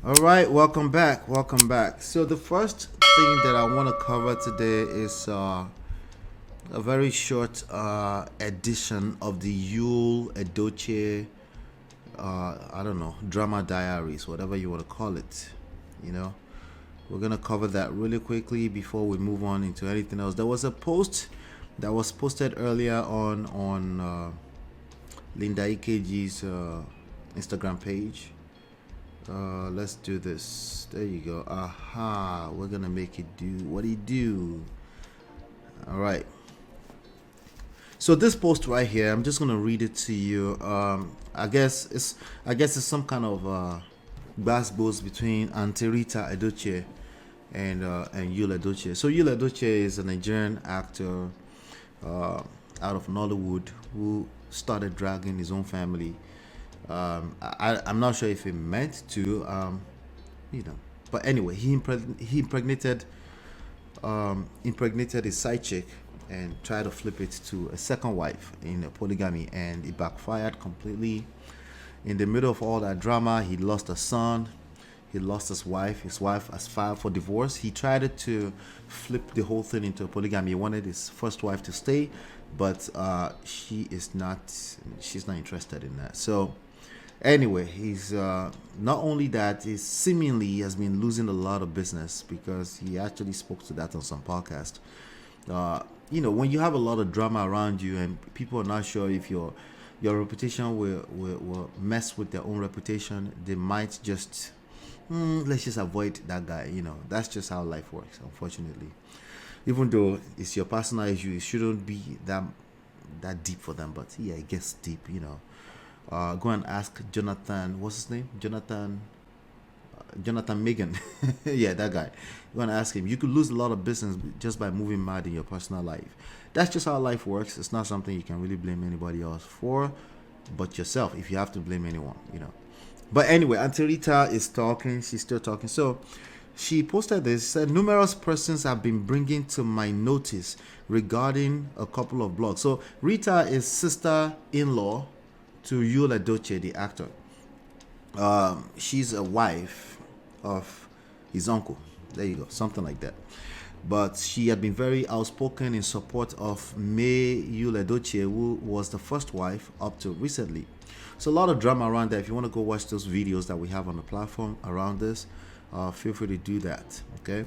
All right, welcome back. Welcome back. So the first thing that I want to cover today is a very short edition of the YUL EDOCHIE, I don't know, drama diaries, whatever you want to call it. You know, we're gonna cover that really quickly before we move on into anything else. There was a post that was posted earlier on Linda EKG's Instagram page. Let's do this. There you go. Aha, we're gonna make it do what it do. All right. So this post right here, I'm just gonna read it to you. I guess it's some kind of bass between Auntie Rita Edochie and YUL EDOCHIE. So YUL EDOCHIE is a Nigerian actor out of Nollywood who started dragging his own family. I'm not sure if he meant to, but anyway, he impregnated his side chick and tried to flip it to a second wife in a polygamy, and it backfired completely. In the middle of all that drama, he lost a son. He lost his wife. His wife has filed for divorce. He tried to flip the whole thing into a polygamy. He wanted his first wife to stay, but she's not interested in that. So anyway, he's not only that, he seemingly has been losing a lot of business because he actually spoke to that on some podcast. When you have a lot of drama around you and people are not sure if your reputation will mess with their own reputation, they might just let's just avoid that guy. That's just how life works, unfortunately. Even though it's your personal issue, it shouldn't be that deep for them, but yeah, it gets deep. Go and ask Jonathan. What's his name? Jonathan Megan. Yeah, that guy. Go and ask him. You could lose a lot of business just by moving mad in your personal life. That's just how life works. It's not something you can really blame anybody else for, but yourself, if you have to blame anyone. But anyway, Auntie Rita is talking. She's still talking. So she posted this. She said, numerous persons have been bringing to my notice regarding a couple of blogs. So Rita is sister-in-law to YUL EDOCHIE, the actor. She's a wife of his uncle. There you go, something like that. But she had been very outspoken in support of May YUL EDOCHIE, who was the first wife up to recently. So a lot of drama around there. If you want to go watch those videos that we have on the platform around this, feel free to do that. Okay.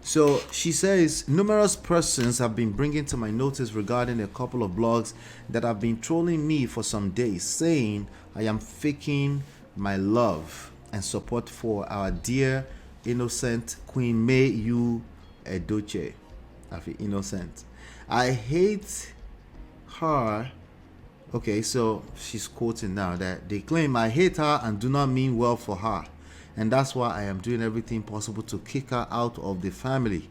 So she says, numerous persons have been bringing to my notice regarding a couple of blogs that have been trolling me for some days, saying I am faking my love and support for our dear innocent Queen May YUL EDOCHIE. I feel innocent. I hate her. Okay, so she's quoting now that they claim I hate her and do not mean well for her, and that's why I am doing everything possible to kick her out of the family.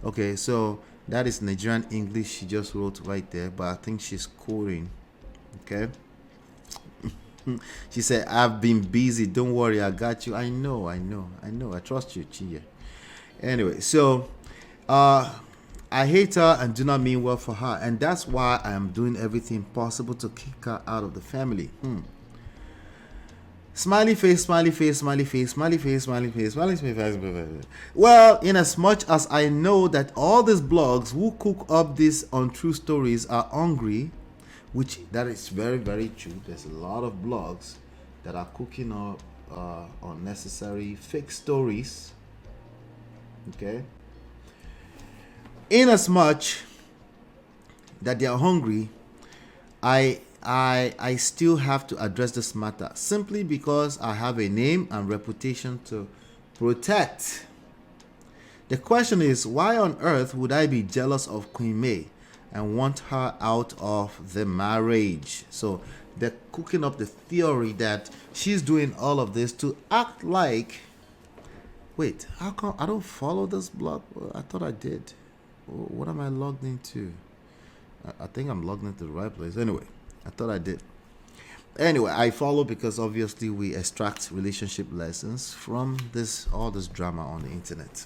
Okay, so that is Nigerian English she just wrote right there, but I think she's quoting. Okay. She said, I've been busy. Don't worry, I got you. I know. I trust you, Chia. Anyway, so I hate her and do not mean well for her, and that's why I am doing everything possible to kick her out of the family. Smiley face, smiley face, smiley face, smiley face, smiley face, smiley face. Well, in as much as I know that all these blogs who cook up these untrue stories are hungry, which that is very, very true. There's a lot of blogs that are cooking up unnecessary fake stories. Okay. In as much that they are hungry, I still have to address this matter simply because I have a name and reputation to protect. The question is, why on earth would I be jealous of Queen May and want her out of the marriage? So they're cooking up the theory that she's doing all of this to act like, wait, how come I don't follow this blog? I thought I did. What am I logged into? I think I'm logged into the right place. Anyway, I thought I did. Anyway, I follow because obviously we extract relationship lessons from all this drama on the internet.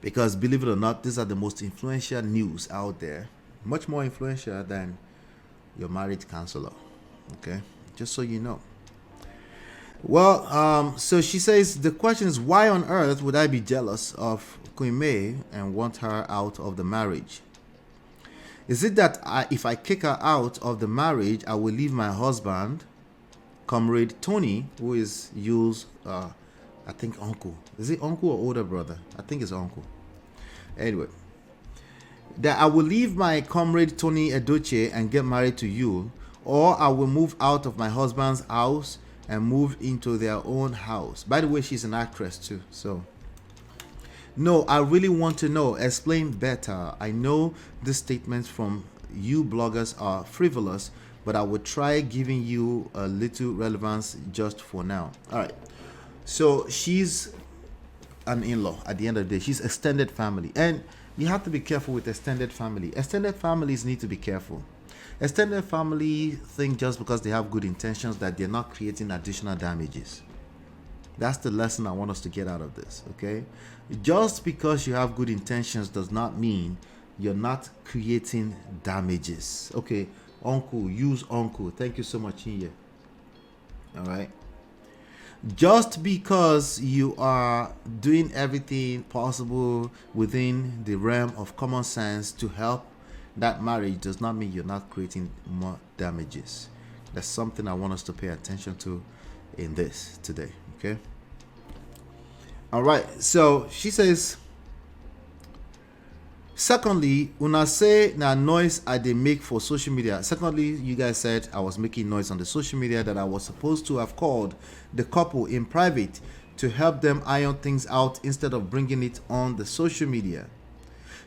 Because believe it or not, these are the most influential news out there. Much more influential than your marriage counselor. Okay? Just so you know. Well, so she says the question is, why on earth would I be jealous of Queen May and want her out of the marriage? Is it that if I kick her out of the marriage, I will leave my husband, comrade Tony, who is Yul's, I think, uncle. Is it uncle or older brother? I think it's uncle. Anyway, that I will leave my comrade Tony EDOCHIE and get married to Yul, or I will move out of my husband's house and move into their own house. By the way, she's an actress too, so. No, I really want to know. Explain better. I know the statements from you bloggers are frivolous, but I would try giving you a little relevance just for now. All right. So she's an in-law at the end of the day. She's extended family. And you have to be careful with extended family. Extended families need to be careful. Extended family think just because they have good intentions that they're not creating additional damages. That's the lesson I want us to get out of this, okay? Just because you have good intentions does not mean you're not creating damages. Okay, uncle, use uncle. Thank you so much, Inye. All right? Just because you are doing everything possible within the realm of common sense to help that marriage does not mean you're not creating more damages. That's something I want us to pay attention to in this today, okay? All right, so she says, secondly, una say na noise I dey make for social media. Secondly, you guys said I was making noise on the social media, that I was supposed to have called the couple in private to help them iron things out instead of bringing it on the social media.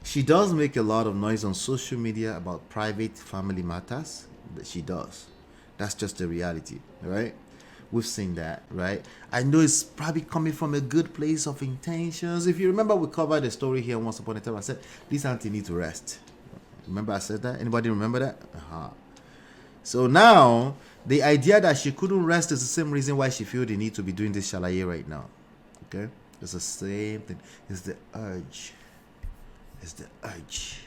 She does make a lot of noise on social media about private family matters. She does. That's just the reality, right? We've seen that, right? I know it's probably coming from a good place of intentions. If you remember, we covered the story here once upon a time. I said, this auntie needs to rest. Remember I said that? Anybody remember that? So now, the idea that she couldn't rest is the same reason why she feels the need to be doing this shalaye right now. Okay? It's the same thing. It's the urge. It's the urge.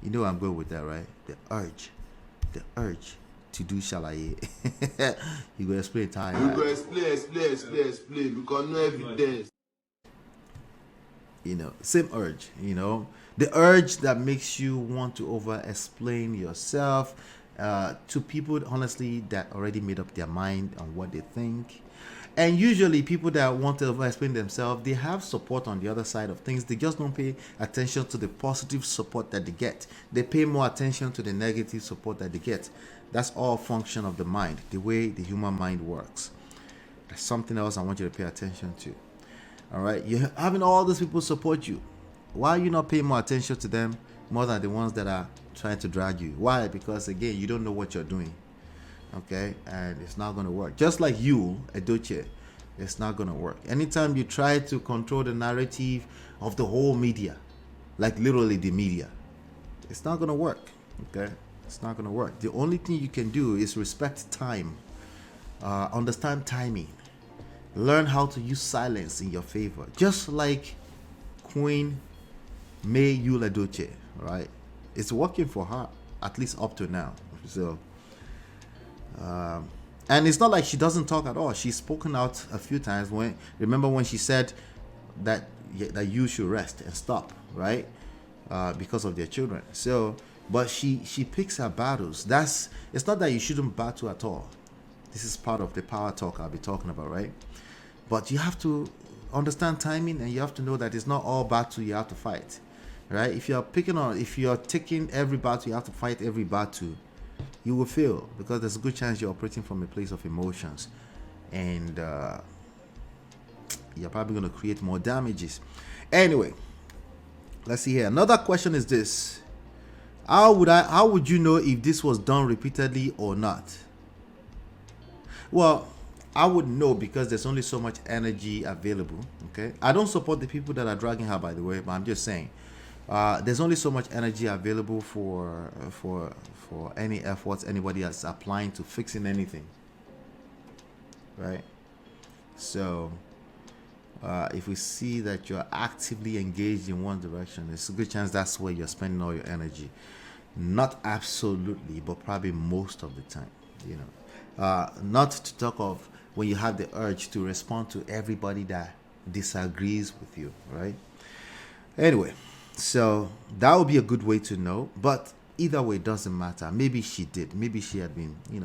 You know I'm going with that, right? The urge. The urge to do shalaye. You go explain time. You go explain. Because no evidence. You know, same urge, you know. The urge that makes you want to over-explain yourself to people, honestly, that already made up their mind on what they think. And usually people that want to over-explain themselves, they have support on the other side of things. They just don't pay attention to the positive support that they get. They pay more attention to the negative support that they get. That's all function of the mind, the way the human mind works. That's something else I want you to pay attention to. All right, you're having all these people support you. Why are you not paying more attention to them more than the ones that are trying to drag you? Why? Because again, you don't know what you're doing. Okay, and it's not going to work. Just like you, EDOCHIE, it's not going to work. Anytime you try to control the narrative of the whole media, like literally the media, it's not going to work. Okay, it's not going to work. The only thing you can do is respect time, understand timing, learn how to use silence in your favor, just like Queen May YUL EDOCHIE, right? It's working for her, at least up to now. So and it's not like she doesn't talk at all. She's spoken out a few times. Remember when she said that you should rest and stop, right? Because of their children. So, but she picks her battles. It's not that you shouldn't battle at all. This is part of the power talk I'll be talking about, right? But you have to understand timing, and you have to know that it's not all battle you have to fight, right? If you're taking every battle, you have to fight every battle, you will fail, because there's a good chance you're operating from a place of emotions, and you're probably going to create more damages. Anyway, let's see here. Another question is this: how would you know if this was done repeatedly or not? Well, I would know because there's only so much energy available. Okay, I don't support the people that are dragging her, by the way, but I'm just saying there's only so much energy available for any efforts anybody is applying to fixing anything, right? So if we see that you're actively engaged in one direction, there's a good chance that's where you're spending all your energy. Not absolutely, but probably most of the time, you know. Not to talk of when you have the urge to respond to everybody that disagrees with you, right? Anyway, so that would be a good way to know. But either way, it doesn't matter. Maybe she did. Maybe she had been, it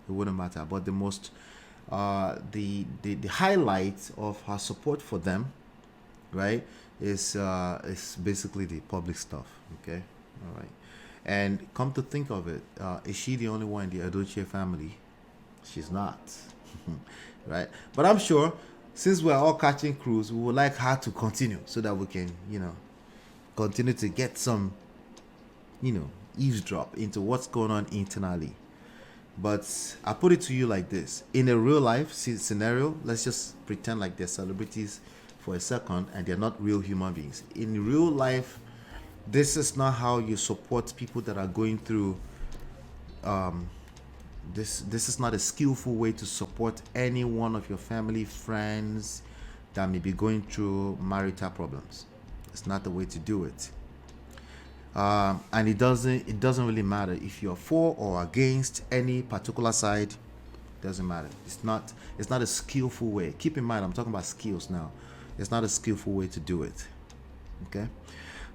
wouldn't matter. But the most, the highlight of her support for them, right, is basically the public stuff. Okay, all right. And come to think of it, is she the only one in the EDOCHIE family? She's not, right? But I'm sure, since we're all catching crews, we would like her to continue so that we can, continue to get some, eavesdrop into what's going on internally. But I put it to you like this: in a real life scenario, let's just pretend like they're celebrities for a second and they're not real human beings. In real life, this is not how you support people that are going through. This is not a skillful way to support any one of your family, friends that may be going through marital problems. It's not the way to do it. And it doesn't really matter if you're for or against any particular side. It doesn't matter. It's not a skillful way. Keep in mind, I'm talking about skills now. It's not a skillful way to do it. Okay?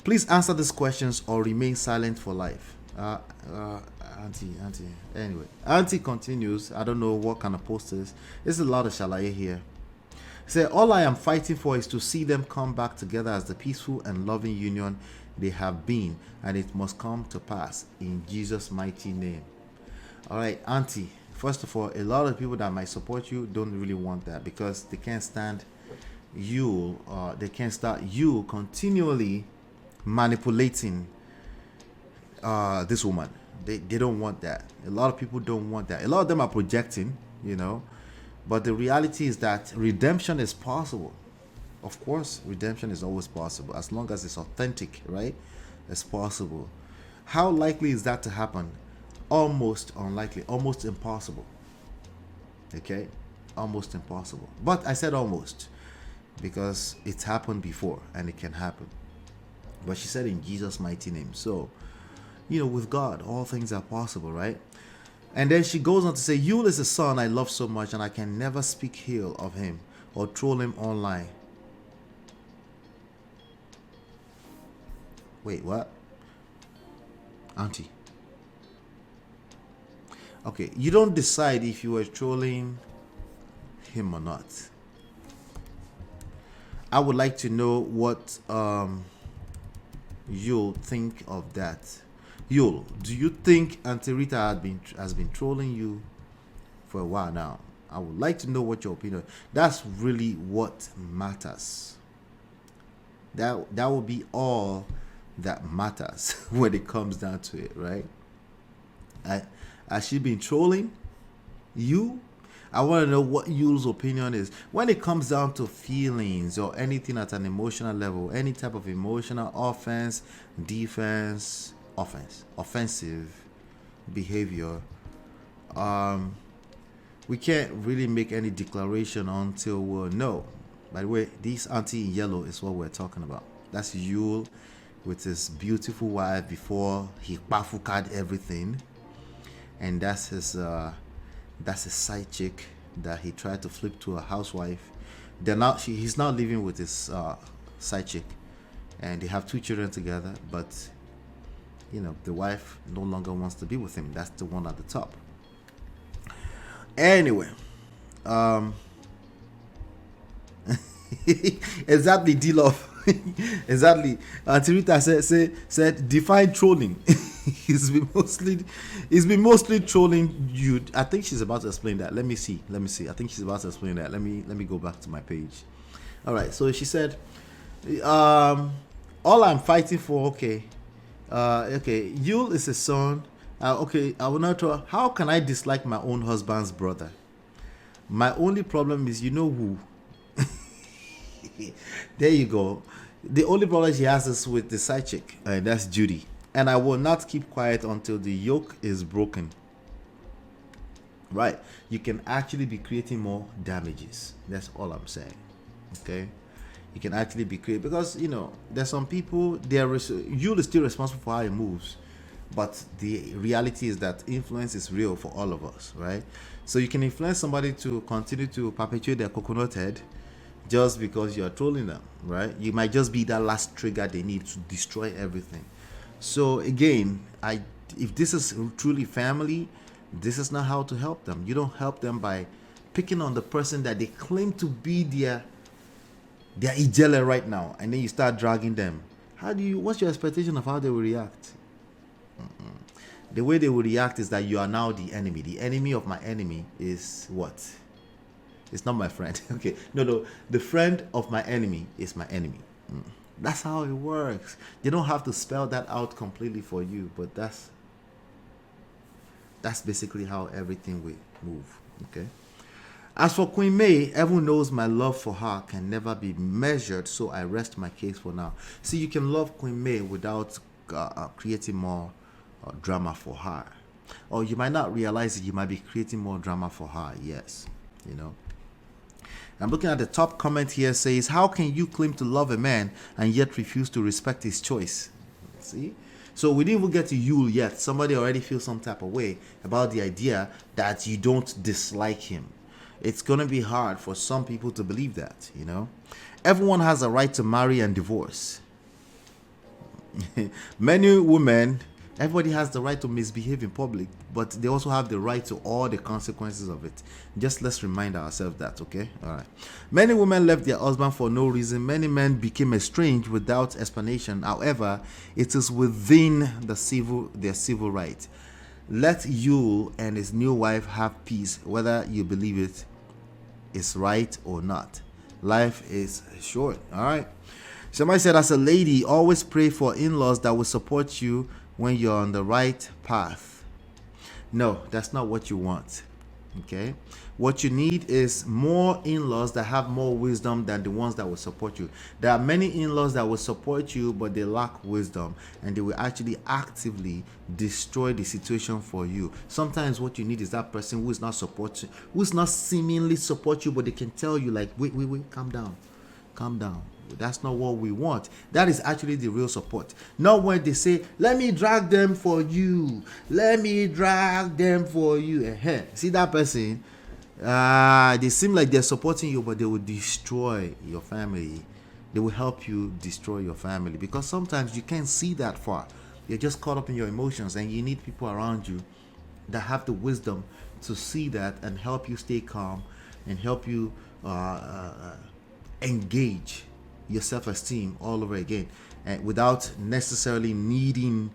Please answer these questions or remain silent for life. Auntie. Anyway, Auntie continues. I don't know what kind of post this. There's a lot of shalaye here. Say, all I am fighting for is to see them come back together as the peaceful and loving union they have been, and it must come to pass in Jesus' mighty name. All right, Auntie. First of all, a lot of people that might support you don't really want that because they can't stand you, or they can't start you continually manipulating this woman. They don't want that. A lot of people don't want that. A lot of them are projecting, but the reality is that redemption is possible. Of course, redemption is always possible as long as it's authentic, right? It's possible. How likely is that to happen? Almost unlikely, almost impossible. Okay, almost impossible. But I said almost because it's happened before and it can happen. But she said in Jesus' mighty name. So, with God, all things are possible, right? And then she goes on to say, YUL is a son I love so much, and I can never speak ill of him or troll him online. Wait, what? Auntie. Okay, you don't decide if you were trolling him or not. I would like to know what you'll think of that. YUL, do you think Auntie Rita has been trolling you for a while now? I would like to know what your opinion. That's really what matters. That will be all that matters when it comes down to it, right? Has she been trolling you? I want to know what YUL's opinion is when it comes down to feelings or anything at an emotional level, any type of emotional offense, defense, offensive behavior. We can't really make any declaration until we'll know. By the way, this auntie in yellow is what we're talking about. That's YUL with his beautiful wife before he bafukad everything, and that's his side chick that he tried to flip to a housewife. He's now living with his side chick, and they have 2 children together. But the wife no longer wants to be with him. That's the one at the top. Anyway, exactly, D-Love. Exactly. Auntie Rita said define trolling. He's been mostly trolling you. I think she's about to explain that. Let me see. I think she's about to explain that. Let me go back to my page. All right. So she said, all I'm fighting for. Okay. YUL is a son. Okay. I will not tell. How can I dislike my own husband's brother? My only problem is, who. There you go. The only problem she has is with the side chick, and that's Judy. And I will not keep quiet until the yoke is broken. Right? You can actually be creating more damages. That's all I'm saying. Okay? You can actually be creating, because there's some people. YUL is still responsible for how he moves, but the reality is that influence is real for all of us, right? So you can influence somebody to continue to perpetuate their coconut head just because you're trolling them, right? You might just be that last trigger they need to destroy everything. So again, if this is truly family, this is not how to help them. You don't help them by picking on the person that they claim to be their ijele right now, and then you start dragging them. What's your expectation of how they will react? The way they will react is that you are now the enemy. The enemy of my enemy is what? It's not my friend. Okay. No. The friend of my enemy is my enemy. That's how it works. They don't have to spell that out completely for you, but that's basically how everything will move. Okay. As for Queen May, everyone knows my love for her can never be measured, so I rest my case for now. See, you can love Queen May without creating more drama for her. Or you might not realize that you might be creating more drama for her. Yes, you know. I'm looking at the top comment here. Says, how can you claim to love a man and yet refuse to respect his choice? See? So we didn't even get to YUL yet. Somebody already feels some type of way about the idea that you don't dislike him. It's going to be hard for some people to believe that, you know. Everyone has a right to marry and divorce. Many women, everybody has the right to misbehave in public, but they also have the right to all the consequences of it. Just let's remind ourselves that, okay? All right. Many women left their husband for no reason. Many men became estranged without explanation. However, it is within their civil right. Let YUL and his new wife have peace, whether you believe it is right or not. Life is short. All right. Somebody said, as a lady, always pray for in-laws that will support you when you're on the right path. No, that's not what you want. Okay. What you need is more in-laws that have more wisdom than the ones that will support you. There are many in-laws that will support you, but they lack wisdom, and they will actually actively destroy the situation for you. Sometimes what you need is that person who is not supporting, who is not seemingly support you, but they can tell you like, wait, calm down. That's not what we want. That is actually the real support. Not when they say, let me drag them for you. See that person? They seem like they're supporting you, but they will destroy your family. They will help you destroy your family, because sometimes you can't see that far. You're just caught up in your emotions, and you need people around you that have the wisdom to see that and help you stay calm and help you engage your self-esteem all over again, and without necessarily needing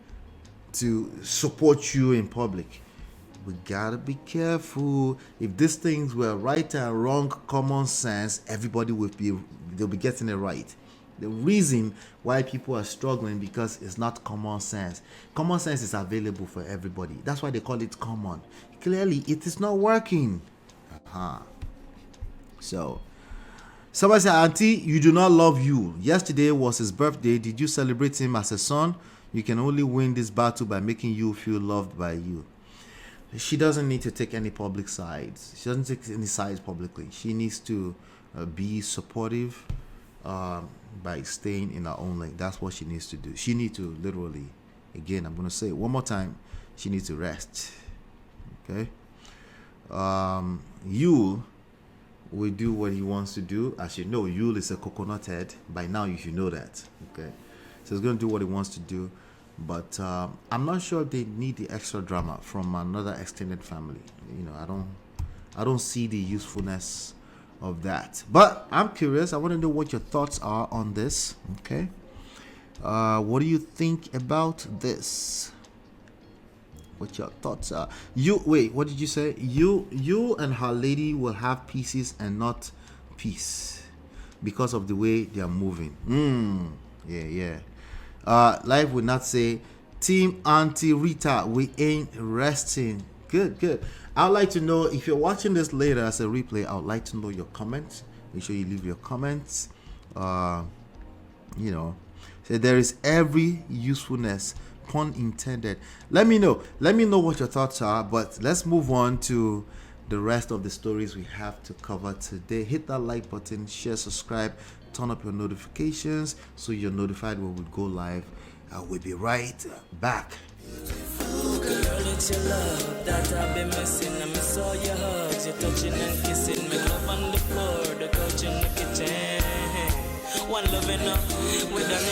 to support you in public. We gotta be careful. If these things were right and wrong, common sense, everybody they'll be getting it right. The reason why people are struggling, because it's not common sense. Common sense is available for everybody. That's why they call it common. Clearly, it is not working. So, somebody said, Auntie, you do not love YUL. Yesterday was his birthday. Did you celebrate him as a son? You can only win this battle by making you feel loved by you. She doesn't need to take any public sides. She doesn't take any sides publicly. She needs to be supportive by staying in her own lane. That's what she needs to do. She needs to literally, again, I'm going to say it one more time, she needs to rest. Okay? YUL will do what he wants to do. As you know, YUL is a coconut head. By now, you should know that. Okay? So he's going to do what he wants to do. But I'm not sure if they need the extra drama from another extended family. You know, I don't see the usefulness of that. But I'm curious. I want to know what your thoughts are on this. Okay, what do you think about this? What your thoughts are? What did you say? You and her lady will have pieces and not peace because of the way they are moving. Yeah. Life would not say, Team Auntie Rita, we ain't resting. Good. I would like to know, if you're watching this later as a replay, I would like to know your comments. Make sure you leave your comments. So there is every usefulness, pun intended. Let me know what your thoughts are, but let's move on to the rest of the stories we have to cover today. Hit that like button, share, subscribe, turn up your notifications so you're notified when we go live. We'll be right back. Girl, it's your love that I've been missing. I miss all your hugs. you're touching and kissing me. Love on the floor, the couch in the kitchen. One love enough, we done